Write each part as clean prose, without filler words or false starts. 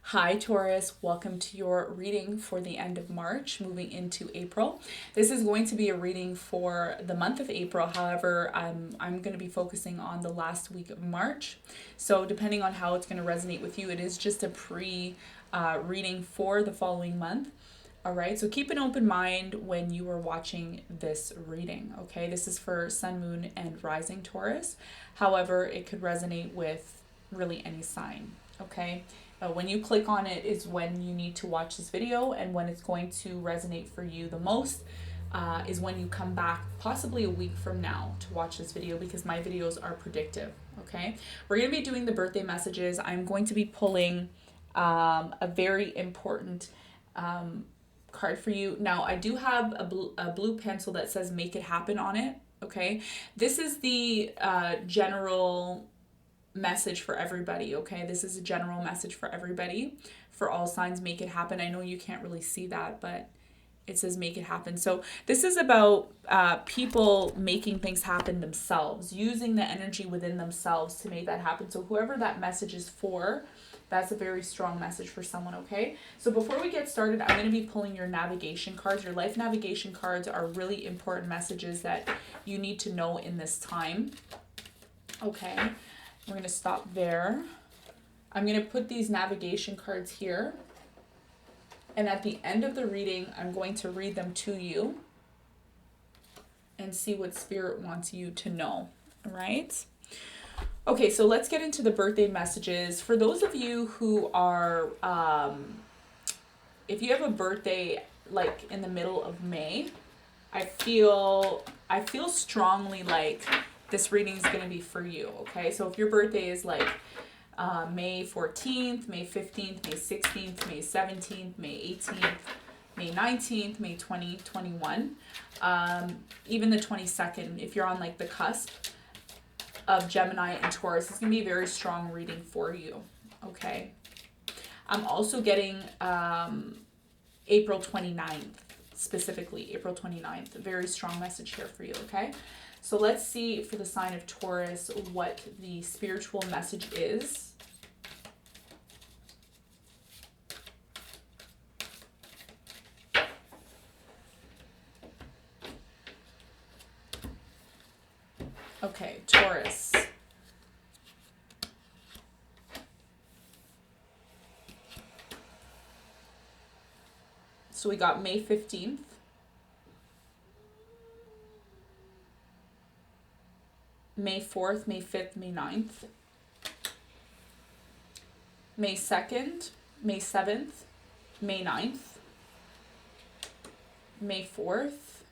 Hi Taurus, welcome to your reading for the end of March, moving into April. This is going to be a reading for the month of April. However, I'm going to be focusing on the last week of March. So depending on how it's going to resonate with you, it is just a reading for the following month. All right, so keep an open mind when you are watching this reading, okay? This is for Sun, Moon, and Rising Taurus. However, it could resonate with really any sign, okay? When you click on it is when you need to watch this video, and when it's going to resonate for you the most is when you come back possibly a week from now to watch this video, because my videos are predictive, okay? We're going to be doing the birthday messages. I'm going to be pulling a very important card for you. Now, I do have a blue pencil that says "Make It Happen" on it, okay? This is the general message for everybody, okay? This is a general message for everybody, for all signs. Make it happen. I know you can't really see that, but it says make it happen. So this is about people making things happen themselves, using the energy within themselves to make that happen. So whoever that message is for, that's a very strong message for someone, okay? So before we get started, I'm going to be pulling your navigation cards. Your life navigation cards are really important messages that you need to know in this time, okay? We're going to stop there. I'm going to put these navigation cards here. And at the end of the reading, I'm going to read them to you and see what Spirit wants you to know. All right? Okay, so let's get into the birthday messages. For those of you who are, if you have a birthday like in the middle of May, I feel strongly like this reading is going to be for you, okay? So if your birthday is like May 14th, May 15th, May 16th, May 17th, May 18th, May 19th, May 2021, even the 22nd, if you're on like the cusp of Gemini and Taurus, it's going to be a very strong reading for you, okay? I'm also getting April 29th, specifically April 29th, a very strong message here for you, okay? So let's see for the sign of Taurus what the spiritual message is. Okay, Taurus. So we got May 15th. May 4th, May 5th, May 9th, May 2nd, May 7th, May 9th, May 4th,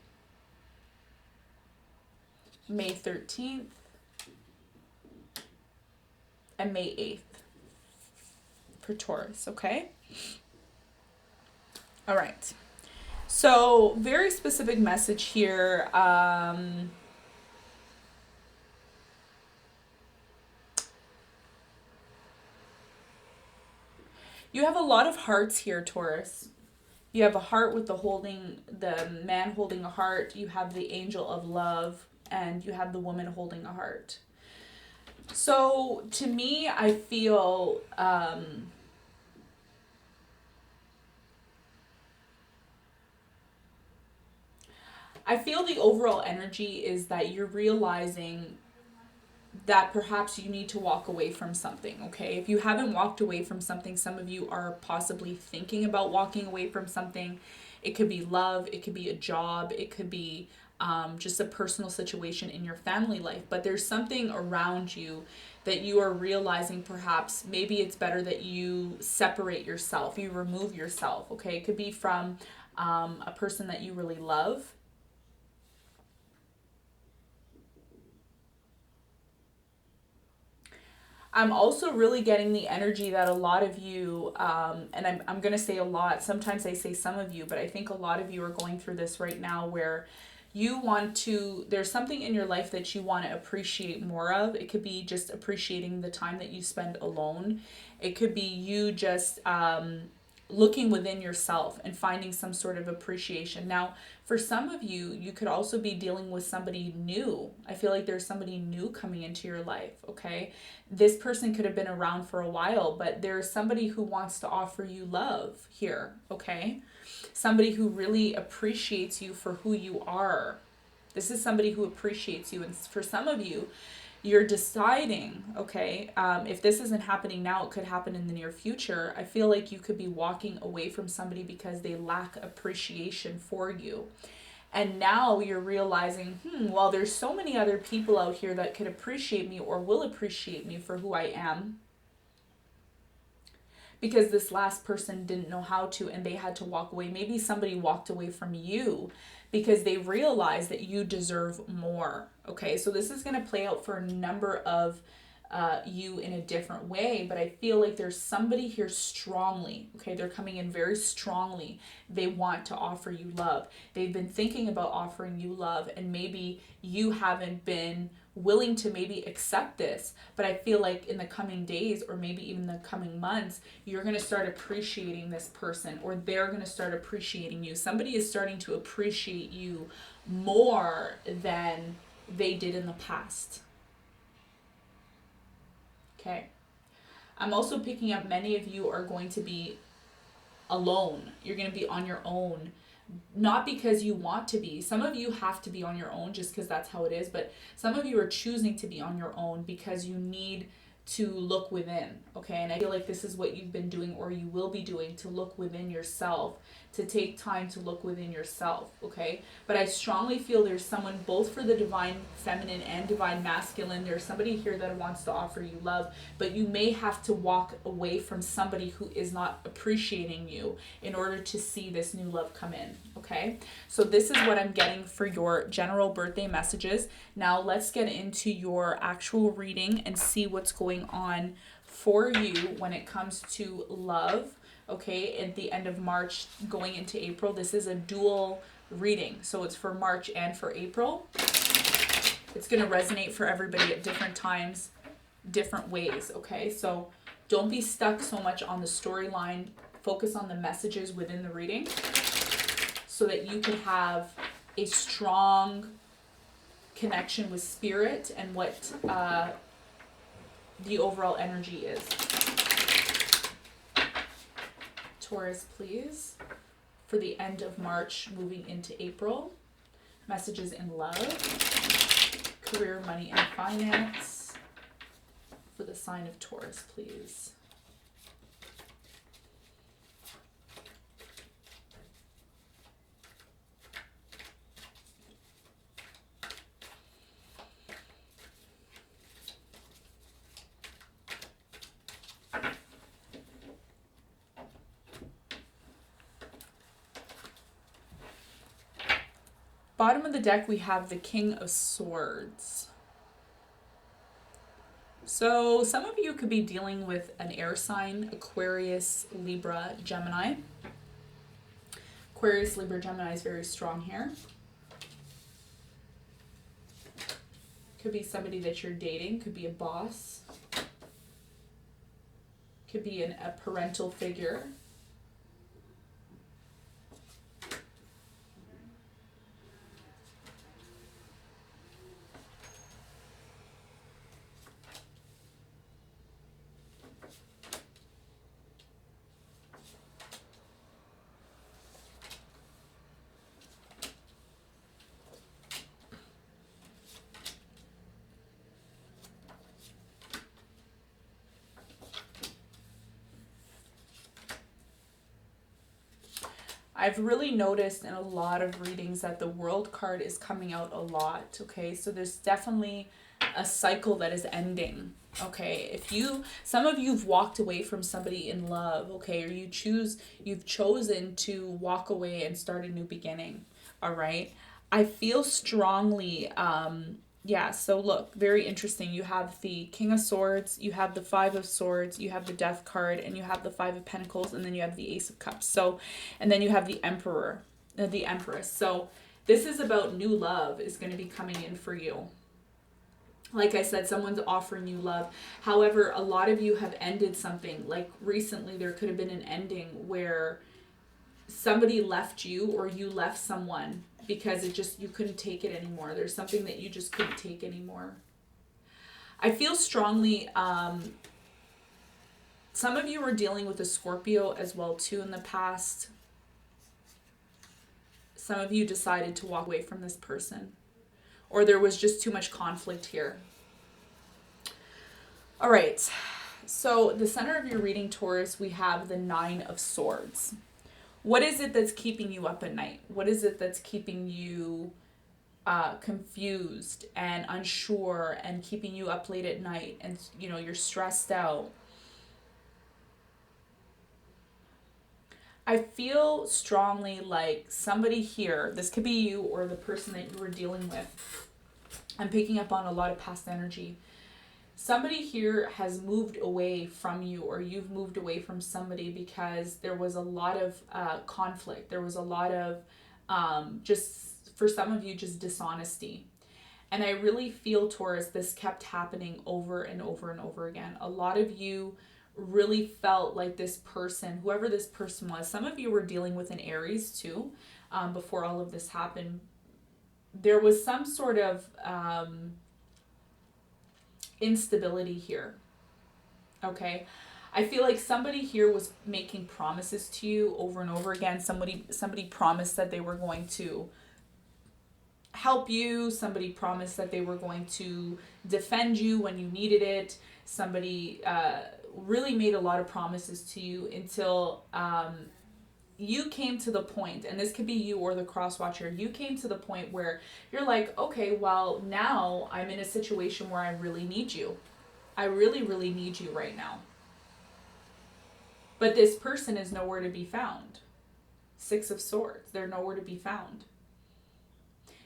May 13th, and May 8th for Taurus, okay? All right. So, very specific message here. You have a lot of hearts here, Taurus. You have a heart with the man holding a heart. You have the angel of love, and you have the woman holding a heart. So to me, I feel the overall energy is that you're realizing that perhaps you need to walk away from something, okay? If you haven't walked away from something, some of you are possibly thinking about walking away from something. It could be love, it could be a job, it could be just a personal situation in your family life. But there's something around you that you are realizing perhaps maybe it's better that you separate yourself, you remove yourself, okay? It could be from a person that you really love. I'm also really getting the energy that a lot of you, and I'm going to say a lot, sometimes I say some of you, but I think a lot of you are going through this right now where you want to, there's something in your life that you want to appreciate more of. It could be just appreciating the time that you spend alone. It could be you just looking within yourself and finding some sort of appreciation. Now, for some of you, you could also be dealing with somebody new. I feel like there's somebody new coming into your life, okay? This person could have been around for a while, but there's somebody who wants to offer you love here, okay? Somebody who really appreciates you for who you are. This is somebody who appreciates you. And for some of you, you're deciding, okay, if this isn't happening now, it could happen in the near future. I feel like you could be walking away from somebody because they lack appreciation for you. And now you're realizing, well, there's so many other people out here that could appreciate me or will appreciate me for who I am, because this last person didn't know how to and they had to walk away. Maybe somebody walked away from you because they realized that you deserve more. Okay, so this is going to play out for a number of you in a different way, but I feel like there's somebody here strongly. Okay, they're coming in very strongly. They want to offer you love. They've been thinking about offering you love, and maybe you haven't been willing to maybe accept this, but I feel like in the coming days or maybe even the coming months, you're going to start appreciating this person, or they're going to start appreciating you. Somebody is starting to appreciate you more than they did in the past. Okay. I'm also picking up many of you are going to be alone. You're going to be on your own. Not because you want to be. Some of you have to be on your own just because that's how it is. But some of you are choosing to be on your own because you need to look within. Okay. And I feel like this is what you've been doing, or you will be doing, to look within yourself, to take time to look within yourself. Okay. But I strongly feel there's someone both for the divine feminine and divine masculine. There's somebody here that wants to offer you love, but you may have to walk away from somebody who is not appreciating you in order to see this new love come in. Okay. So this is what I'm getting for your general birthday messages. Now let's get into your actual reading and see what's going on for you when it comes to love. Okay, at the end of March going into April. This is a dual reading, so it's for March and for April. It's going to resonate for everybody at different times, different ways. Okay, so don't be stuck so much on the storyline. Focus on the messages within the reading so that you can have a strong connection with spirit and what the overall energy is. Taurus, please, for the end of March moving into April. Messages in love, career, money, and finance for the sign of Taurus, please. Bottom of the deck, we have the King of Swords. So some of you could be dealing with an air sign, Aquarius, Libra, Gemini. Aquarius, Libra, Gemini is very strong here. Could be somebody that you're dating, could be a boss. Could be a parental figure. I've really noticed in a lot of readings that the World card is coming out a lot, okay? So there's definitely a cycle that is ending, okay? Some of you've walked away from somebody in love, okay? Or you've chosen to walk away and start a new beginning, all right? I feel strongly, so look, very interesting. You have the King of Swords, you have the Five of Swords, you have the Death card, and you have the Five of Pentacles, and then you have the Ace of Cups. So, and then you have the Emperor, the Empress. So this is about new love is going to be coming in for you. Like I said, someone's offering you love. However, a lot of you have ended something. Like recently, there could have been an ending where somebody left you or you left someone because you couldn't take it anymore. There's something that you just couldn't take anymore. I feel strongly, some of you were dealing with a Scorpio as well too in the past. Some of you decided to walk away from this person, or there was just too much conflict here. All right, so the center of your reading, Taurus, we have the Nine of Swords. What is it that's keeping you up at night? What is it that's keeping you confused and unsure and keeping you up late at night, and you're stressed out? I feel strongly like somebody here, this could be you or the person that you were dealing with. I'm picking up on a lot of past energy. Somebody here has moved away from you, or you've moved away from somebody because there was a lot of conflict. There was a lot of just, for some of you, just dishonesty. And I really feel, Taurus, this kept happening over and over and over again. A lot of you really felt like this person, whoever this person was, some of you were dealing with an Aries too, before all of this happened. There was some sort of instability here. Okay, I feel like somebody here was making promises to you over and over again. Somebody promised that they were going to help you. Somebody promised that they were going to defend you when you needed it. Somebody really made a lot of promises to you until you came to the point, and this could be you or the cross watcher, you came to the point where you're like, okay, well, now I'm in a situation where I really need you. I really, really need you right now. But this person is nowhere to be found. Six of Swords, they're nowhere to be found.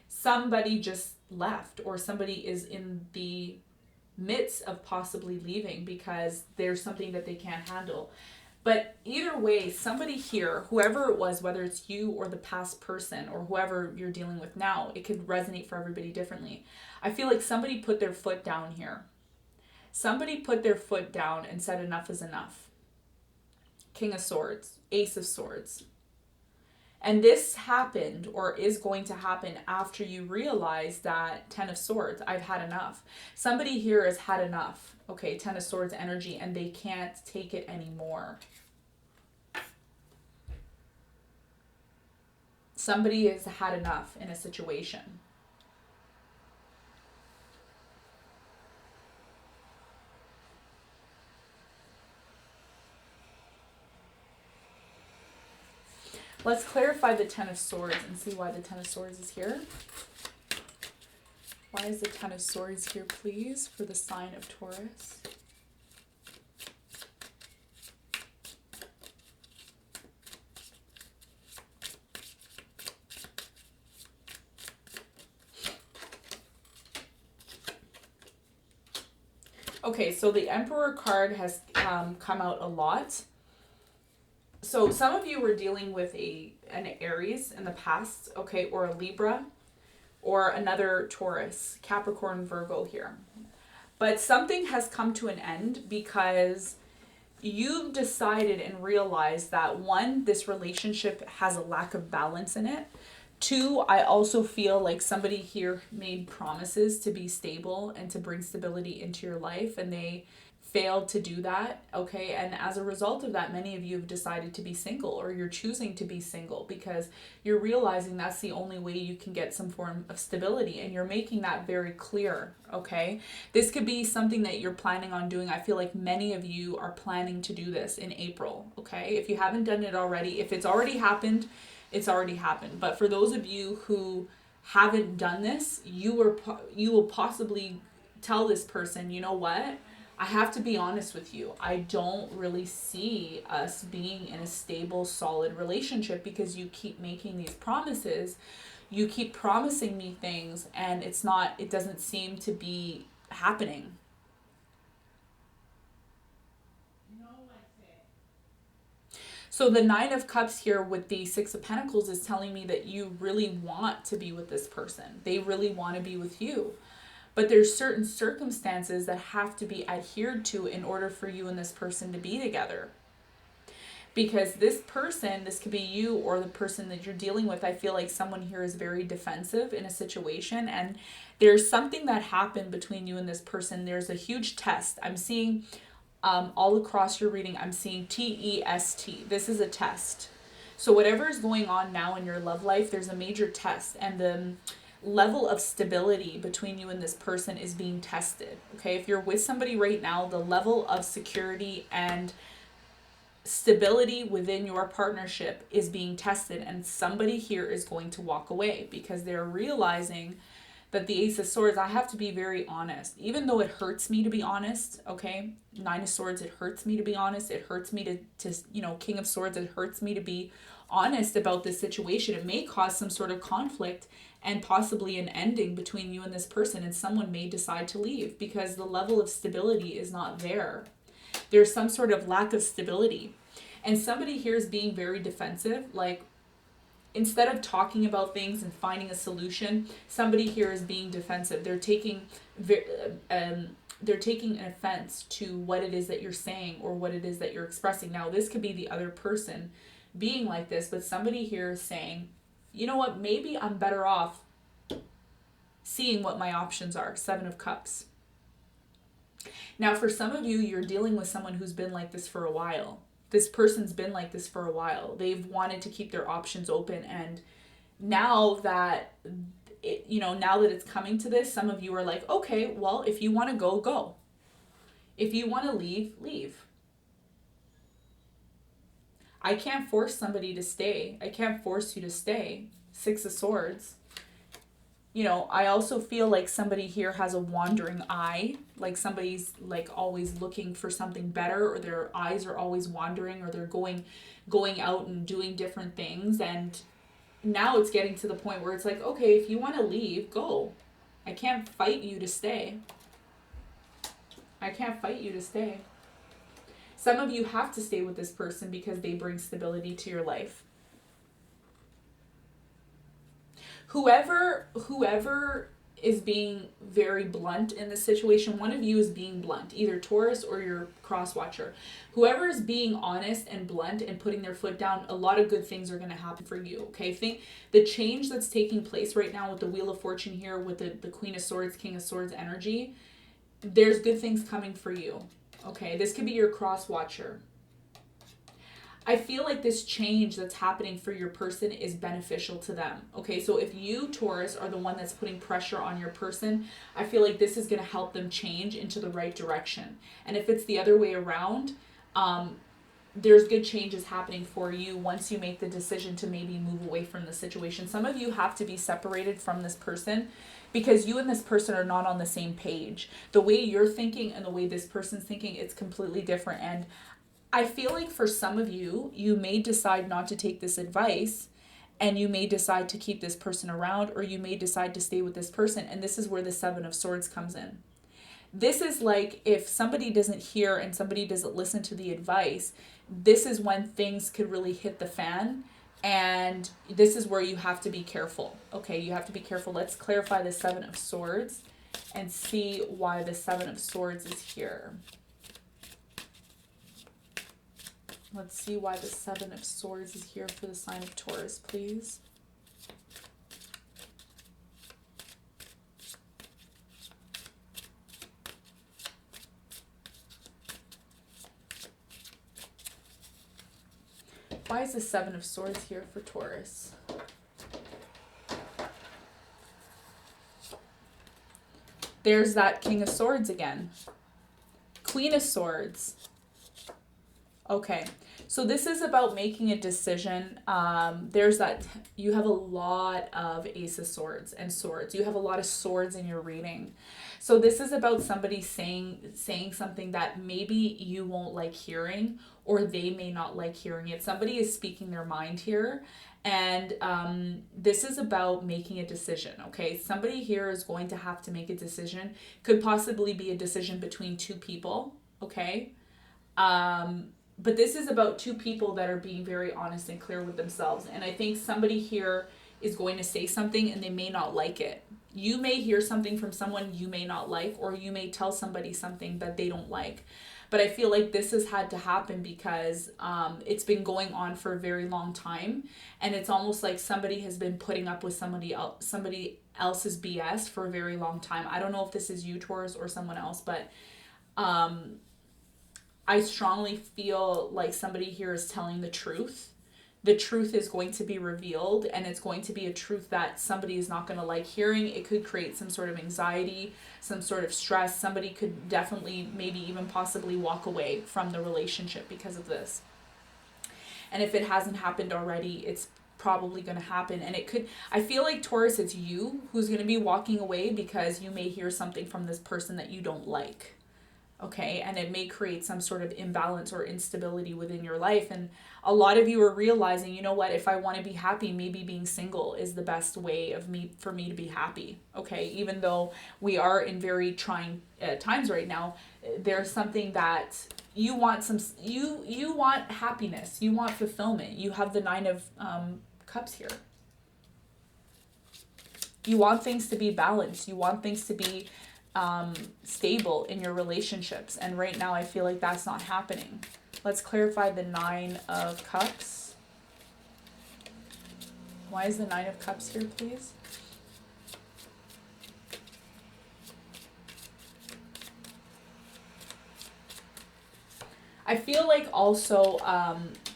Somebody just left, or somebody is in the midst of possibly leaving because there's something that they can't handle. But either way, somebody here, whoever it was, whether it's you or the past person or whoever you're dealing with now, it could resonate for everybody differently. I feel like somebody put their foot down here. Somebody put their foot down and said enough is enough. King of Swords, Ace of Swords. And this happened, or is going to happen, after you realize that Ten of Swords, I've had enough. Somebody here has had enough. Okay, Ten of Swords energy, and they can't take it anymore. Somebody has had enough in a situation. Let's clarify the Ten of Swords and see why the Ten of Swords is here. Why is the Ten of Swords here, please, for the sign of Taurus? Okay, so the Emperor card has come out a lot. So some of you were dealing with an Aries in the past, okay, or a Libra, or another Taurus, Capricorn, Virgo here. But something has come to an end because you've decided and realized that, one, this relationship has a lack of balance in it. Two, I also feel like somebody here made promises to be stable and to bring stability into your life, and they failed to do that, okay? And as a result of that, many of you have decided to be single, or you're choosing to be single because you're realizing that's the only way you can get some form of stability, and you're making that very clear, okay? This could be something that you're planning on doing. I feel like many of you are planning to do this in April, okay? If you haven't done it already, if it's already happened, it's already happened. But for those of you who haven't done this, you will possibly tell this person, you know what? I have to be honest with you. I don't really see us being in a stable, solid relationship because you keep making these promises. You keep promising me things, and it doesn't seem to be happening. So the Nine of Cups here with the Six of Pentacles is telling me that you really want to be with this person. They really want to be with you. But there's certain circumstances that have to be adhered to in order for you and this person to be together. Because this person, this could be you or the person that you're dealing with, I feel like someone here is very defensive in a situation, and there's something that happened between you and this person. There's a huge test. I'm seeing all across your reading, I'm seeing TEST. This is a test. So whatever is going on now in your love life, there's a major test, and the level of stability between you and this person is being tested. Okay, if you're with somebody right now, the level of security and stability within your partnership is being tested, and somebody here is going to walk away because they're realizing that the Ace of Swords, I have to be very honest, even though it hurts me to be honest. Okay, Nine of Swords, it hurts me to be honest. It hurts me to King of Swords, it hurts me to be honest about this situation. It may cause some sort of conflict and possibly an ending between you and this person, and someone may decide to leave because the level of stability is not there. There's some sort of lack of stability. And somebody here is being very defensive. Like, instead of talking about things and finding a solution, somebody here is being defensive. They're taking an offense to what it is that you're saying or what it is that you're expressing. Now, this could be the other person being like this, but somebody here is saying, you know what, maybe I'm better off seeing what my options are. Seven of Cups. Now, for some of you, you're dealing with someone who's been like this for a while. This person's been like this for a while. They've wanted to keep their options open, and now that now that it's coming to this, some of you are like, okay, well, if you want to go, go. If you want to leave, leave. I can't force somebody to stay. I can't force you to stay. Six of Swords. I also feel like somebody here has a wandering eye, like somebody's like always looking for something better, or their eyes are always wandering, or they're going out and doing different things. And now it's getting to the point where it's like, okay, if you want to leave, go. I can't fight you to stay. I can't fight you to stay. Some of you have to stay with this person because they bring stability to your life. Whoever is being very blunt in this situation, one of you is being blunt, either Taurus or your cross watcher. Whoever is being honest and blunt and putting their foot down, a lot of good things are going to happen for you. Okay, think the change that's taking place right now with the Wheel of Fortune here, with the Queen of Swords, King of Swords energy, there's good things coming for you. Okay, this could be your cross watcher. I feel like this change that's happening for your person is beneficial to them. Okay, so if you, Taurus, are the one that's putting pressure on your person, I feel like this is going to help them change into the right direction. And if it's the other way around, there's good changes happening for you once you make the decision to maybe move away from the situation. Some of you have to be separated from this person because you and this person are not on the same page. The way you're thinking and the way this person's thinking, it's completely different. And I feel like for some of you, you may decide not to take this advice, and you may decide to keep this person around, or you may decide to stay with this person. And this is where the Seven of Swords comes in. This is like if somebody doesn't hear and somebody doesn't listen to the advice, this is when things could really hit the fan. And this is where you have to be careful. Okay, you have to be careful. Let's clarify the Seven of Swords and see why the Seven of Swords is here. Let's see why the Seven of Swords is here for the sign of Taurus, please. Why is the Seven of Swords here for Taurus? There's that King of Swords again. Queen of Swords. Okay, so this is about making a decision. There's that, you have a lot of Ace of Swords and Swords. You have a lot of swords in your reading. So this is about somebody saying something that maybe you won't like hearing, or they may not like hearing it. Somebody is speaking their mind here. And this is about making a decision, okay? Somebody here is going to have to make a decision. Could possibly be a decision between two people, okay? But this is about two people that are being very honest and clear with themselves. And I think somebody here is going to say something and they may not like it. You may hear something from someone you may not like, or you may tell somebody something that they don't like. But I feel like this has had to happen because it's been going on for a very long time, and it's almost like somebody has been putting up with somebody else's BS for a very long time. I don't know if this is you, Taurus, or someone else, but I strongly feel like somebody here is telling the truth. The truth is going to be revealed, and it's going to be a truth that somebody is not going to like hearing. It could create some sort of anxiety, some sort of stress. Somebody could definitely, maybe even possibly walk away from the relationship because of this. And if it hasn't happened already, it's probably going to happen. And it could, I feel like, Taurus, it's you who's going to be walking away because you may hear something from this person that you don't like. Okay, and it may create some sort of imbalance or instability within your life. And a lot of you are realizing, you know what, if I want to be happy, maybe being single is the best way for me to be happy. Okay, even though we are in very trying times right now, there's something that you want. You want happiness, you want fulfillment. You have the Nine of Cups here. You want things to be balanced. You want things to be stable in your relationships, and right now I feel like that's not happening. Let's clarify the Nine of Cups. Why is the Nine of Cups here, please? I feel like also,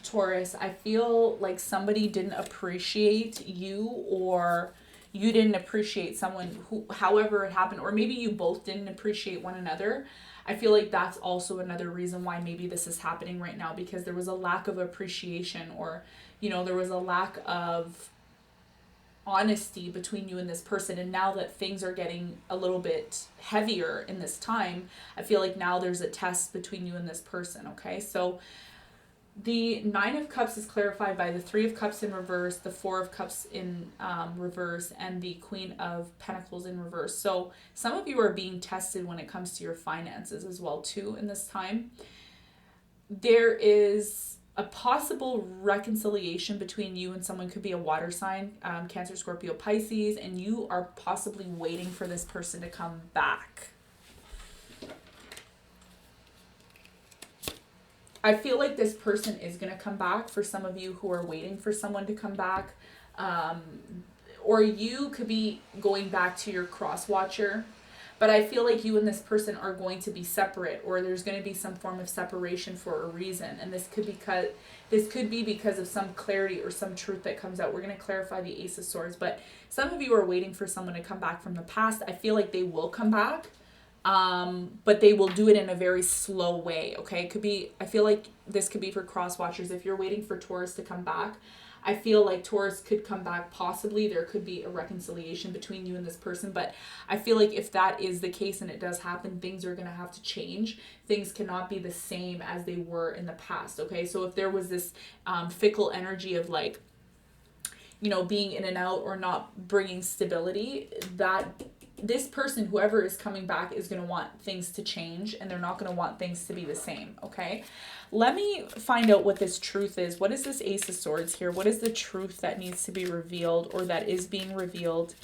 Taurus, I feel like somebody didn't appreciate you, or you didn't appreciate someone who, however it happened, or maybe you both didn't appreciate one another. I feel like that's also another reason why maybe this is happening right now, because there was a lack of appreciation, or, you know, there was a lack of honesty between you and this person. And now that things are getting a little bit heavier in this time, I feel like now there's a test between you and this person. Okay, so the Nine of Cups is clarified by the Three of Cups in reverse, the Four of Cups in reverse, and the Queen of Pentacles in reverse. So some of you are being tested when it comes to your finances as well too in this time. There is a possible reconciliation between you and someone. Could be a water sign, Cancer, Scorpio, Pisces, and you are possibly waiting for this person to come back. I feel like this person is going to come back for some of you who are waiting for someone to come back. Or you could be going back to your cross watcher. But I feel like you and this person are going to be separate, or there's going to be some form of separation for a reason. And this could be because of some clarity or some truth that comes out. We're going to clarify the Ace of Swords. But some of you are waiting for someone to come back from the past. I feel like they will come back. But they will do it in a very slow way. Okay, I feel like this could be for cross watchers. If you're waiting for Taurus to come back, I feel like Taurus could come back. Possibly there could be a reconciliation between you and this person, but I feel like if that is the case and it does happen, things are going to have to change. Things cannot be the same as they were in the past. Okay, so if there was this fickle energy of, like, you know, being in and out or not bringing stability, that this person, whoever is coming back, is going to want things to change, and they're not going to want things to be the same. Okay, let me find out what this truth is. What is this Ace of Swords here? What is the truth that needs to be revealed, or that is being revealed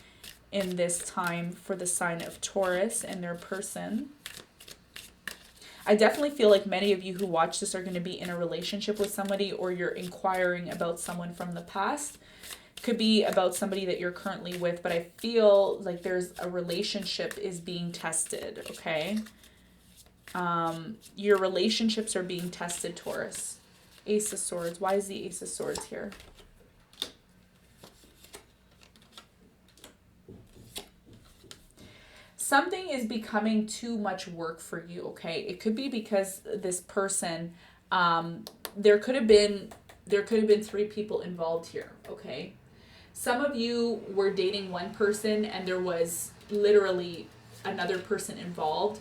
in this time for the sign of Taurus and their person? I definitely feel like many of you who watch this are going to be in a relationship with somebody, or you're inquiring about someone from the past. Could be about somebody that you're currently with, but I feel like there's a relationship is being tested. Okay, your relationships are being tested, Taurus. Ace of Swords. Why is the Ace of Swords here? Something is becoming too much work for you. Okay, it could be because this person, there could have been 3 people involved here. Okay, some of you were dating one person and there was literally another person involved.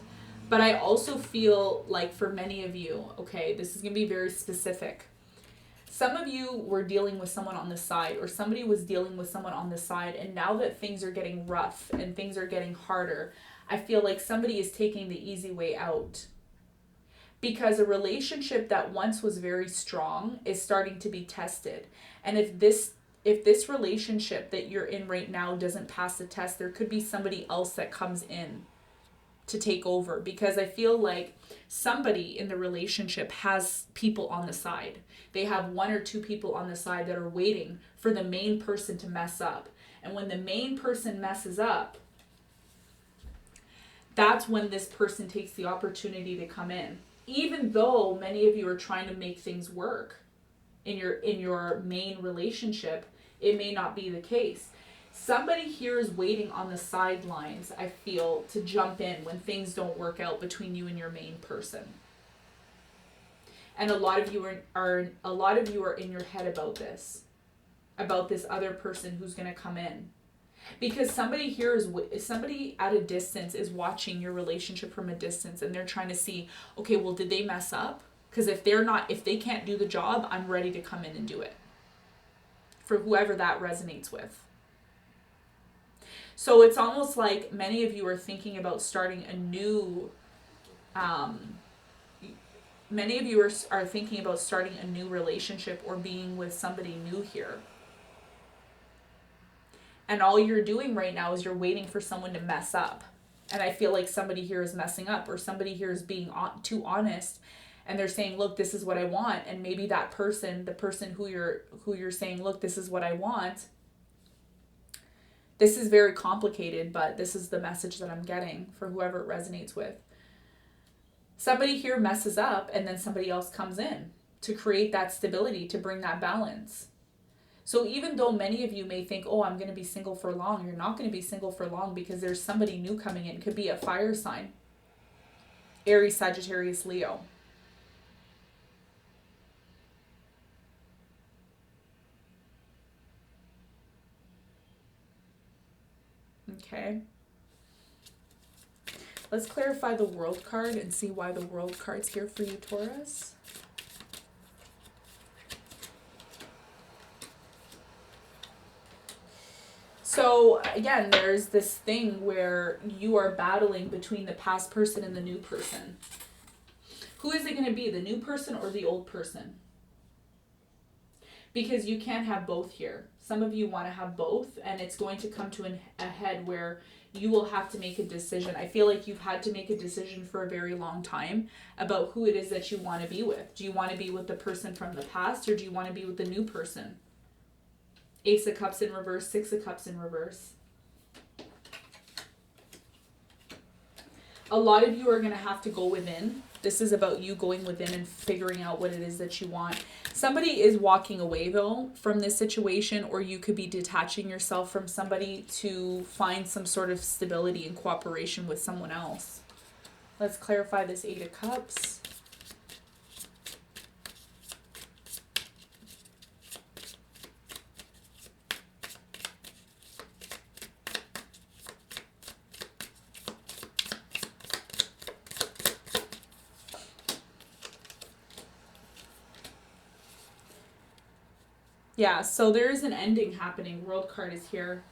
But I also feel like for many of you, okay, this is going to be very specific. Some of you were dealing with someone on the side, or somebody was dealing with someone on the side, and now that things are getting rough and things are getting harder, I feel like somebody is taking the easy way out. Because a relationship that once was very strong is starting to be tested. And if this if this relationship that you're in right now doesn't pass the test, there could be somebody else that comes in to take over, because I feel like somebody in the relationship has people on the side. They have one or two people on the side that are waiting for the main person to mess up. And when the main person messes up, that's when this person takes the opportunity to come in. Even though many of you are trying to make things work in your main relationship, it may not be the case. Somebody here is waiting on the sidelines, I feel, to jump in when things don't work out between you and your main person. And a lot of you are in your head about this other person who's going to come in. Because somebody here somebody at a distance is watching your relationship from a distance, and they're trying to see, okay, well, did they mess up? Because if they can't do the job, I'm ready to come in and do it. For whoever that resonates with. So it's almost like many of you are thinking about starting a new, many of you are thinking about starting a new relationship or being with somebody new here. And all you're doing right now is you're waiting for someone to mess up. And I feel like somebody here is messing up, or somebody here is being too honest. And they're saying, look, this is what I want. And maybe that person, the person who you're saying, look, this is what I want. This is very complicated, but this is the message that I'm getting for whoever it resonates with. Somebody here messes up, and then somebody else comes in to create that stability, to bring that balance. So even though many of you may think, oh, I'm going to be single for long, you're not going to be single for long, because there's somebody new coming in. It could be a fire sign. Aries, Sagittarius, Leo. Okay. Let's clarify the World card and see why the World card's here for you, Taurus. So again, there's this thing where you are battling between the past person and the new person. Who is it going to be, the new person or the old person? Because you can't have both here. Some of you want to have both, and it's going to come to a head where you will have to make a decision. I feel like you've had to make a decision for a very long time about who it is that you want to be with. Do you want to be with the person from the past, or do you want to be with the new person? Ace of Cups in reverse, Six of Cups in reverse. A lot of you are going to have to go within. This is about you going within and figuring out what it is that you want. Somebody is walking away, though, from this situation, or you could be detaching yourself from somebody to find some sort of stability and cooperation with someone else. Let's clarify this Eight of Cups. Yeah, so there's an ending happening. World card is here.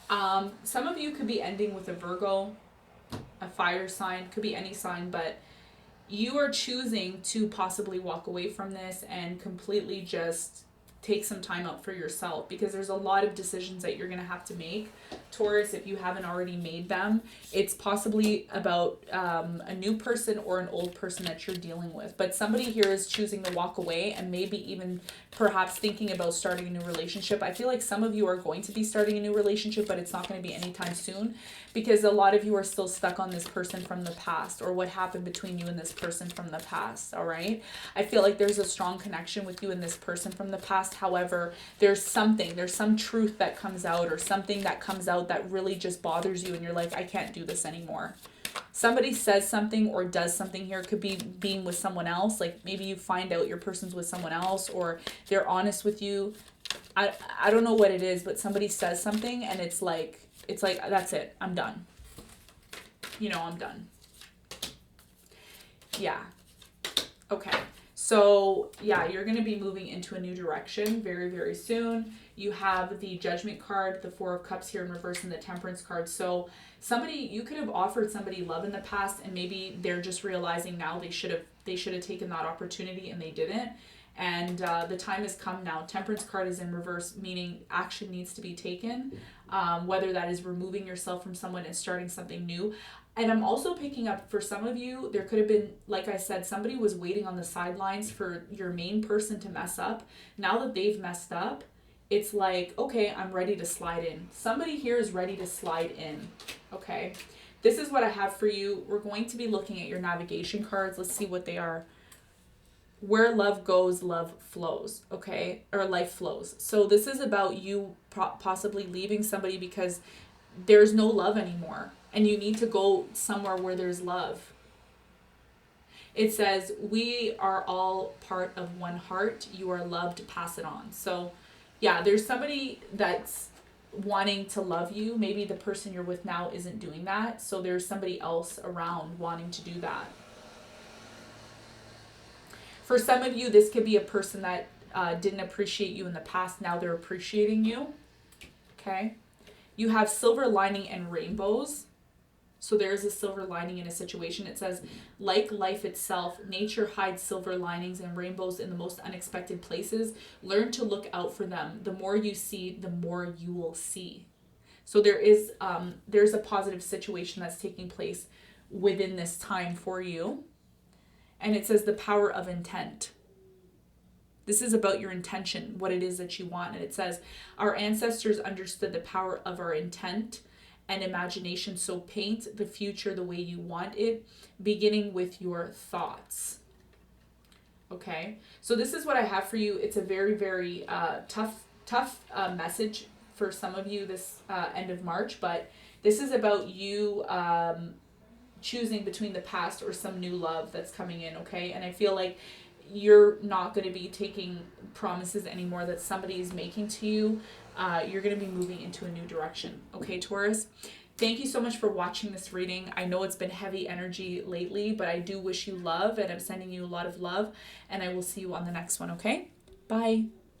Some of you could be ending with a Virgo, a fire sign, could be any sign, but you are choosing to possibly walk away from this and completely just take some time out for yourself, because there's a lot of decisions that you're going to have to make, Taurus, if you haven't already made them. It's possibly about a new person or an old person that you're dealing with, but somebody here is choosing to walk away and maybe even perhaps thinking about starting a new relationship. I feel like some of you are going to be starting a new relationship, but it's not going to be anytime soon, because a lot of you are still stuck on this person from the past, or what happened between you and this person from the past, all right? I feel like there's a strong connection with you and this person from the past. However, there's some truth that comes out, or something that comes out that really just bothers you, and you're like, I can't do this anymore. Somebody says something or does something here. It could be being with someone else. Like maybe you find out your person's with someone else, or they're honest with you. I don't know what it is, but somebody says something and it's like, that's it. I'm done. I'm done. Yeah. Okay. So yeah, you're going to be moving into a new direction very, very soon. You have the Judgment card, the Four of Cups here in reverse, and the Temperance card. So you could have offered somebody love in the past, and maybe they're just realizing now they should have taken that opportunity and they didn't. And the time has come now. Temperance card is in reverse, meaning action needs to be taken, whether that is removing yourself from someone and starting something new. And I'm also picking up, for some of you, there could have been, like I said, somebody was waiting on the sidelines for your main person to mess up. Now that they've messed up, it's like, okay, I'm ready to slide in. Somebody here is ready to slide in, okay? This is what I have for you. We're going to be looking at your navigation cards. Let's see what they are. Where love goes, love flows, okay? Or life flows. So this is about you possibly leaving somebody because there's no love anymore, and you need to go somewhere where there's love. It says, we are all part of one heart. You are loved, pass it on. So yeah, there's somebody that's wanting to love you. Maybe the person you're with now isn't doing that. So there's somebody else around wanting to do that. For some of you, this could be a person that didn't appreciate you in the past. Now they're appreciating you. Okay. You have silver lining and rainbows. So there is a silver lining in a situation. It says, like life itself, nature hides silver linings and rainbows in the most unexpected places. Learn to look out for them. The more you see, the more you will see. So there's a positive situation that's taking place within this time for you. And it says the power of intent. This is about your intention, what it is that you want. And it says, our ancestors understood the power of our intent and imagination, so paint the future the way you want it, beginning with your thoughts. Okay, so this is what I have for you. It's a very, very tough message for some of you this end of March, but this is about you choosing between the past or some new love that's coming in, okay? And I feel like you're not going to be taking promises anymore that somebody is making to you. You're going to be moving into a new direction. Okay, Taurus? Thank you so much for watching this reading. I know it's been heavy energy lately, but I do wish you love, and I'm sending you a lot of love, and I will see you on the next one, okay? Bye.